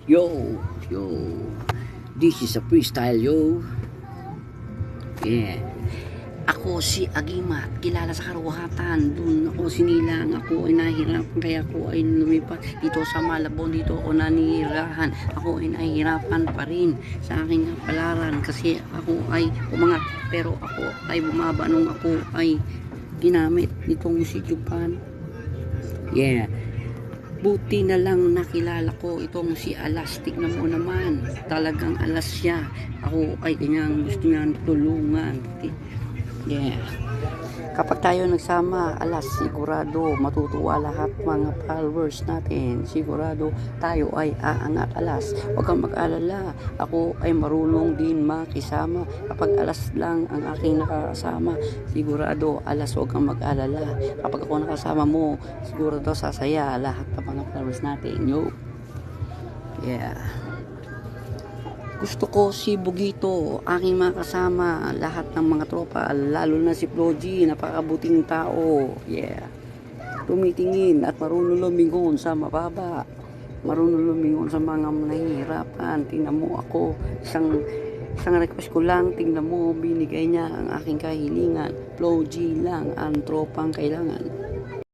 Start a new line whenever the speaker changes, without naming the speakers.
Yo, yo. This is a freestyle, yo. Yeah. Ako si Agimat, kilala sa Karuhatan. Doon ako sinilang, ako ay nahihirapan, kaya ako ay lumipat dito sa Malabon. Dito ako nanirahan. Ako ay nahihirapan pa rin sa aking kapalaran kasi ako ay umangat. Pero ako ay bumaba nung ako ay ginamit nitong si Jupan. Yeah. Buti na lang nakilala ko itong si Alas. Tignan mo naman, talagang alas siya. Ako ay kanyang gusto niyang tulungan. Yeah. Kapag tayo nagsama, Alas, sigurado matutuwa lahat mga followers natin. Sigurado tayo ay aangat, Alas. Huwag kang mag-alala. Ako ay marunong din makisama. Kapag Alas lang ang aking nakasama, sigurado, Alas, huwag kang mag-alala. Kapag ako nakasama mo, sigurado sasaya lahat ng mga followers natin. Yo. Yeah. Gusto ko si Bugito, aking mga kasama, lahat ng mga tropa, lalo na si Floji, napakabuting tao. Yeah. Tumitingin at marunong lumingon sa mababa. Marunong lumingon sa mga nahihirapan. Tingnan mo ako, isang request ko lang, tingnan mo, binigay niya ang aking kahilingan. Floji lang ang tropang kailangan.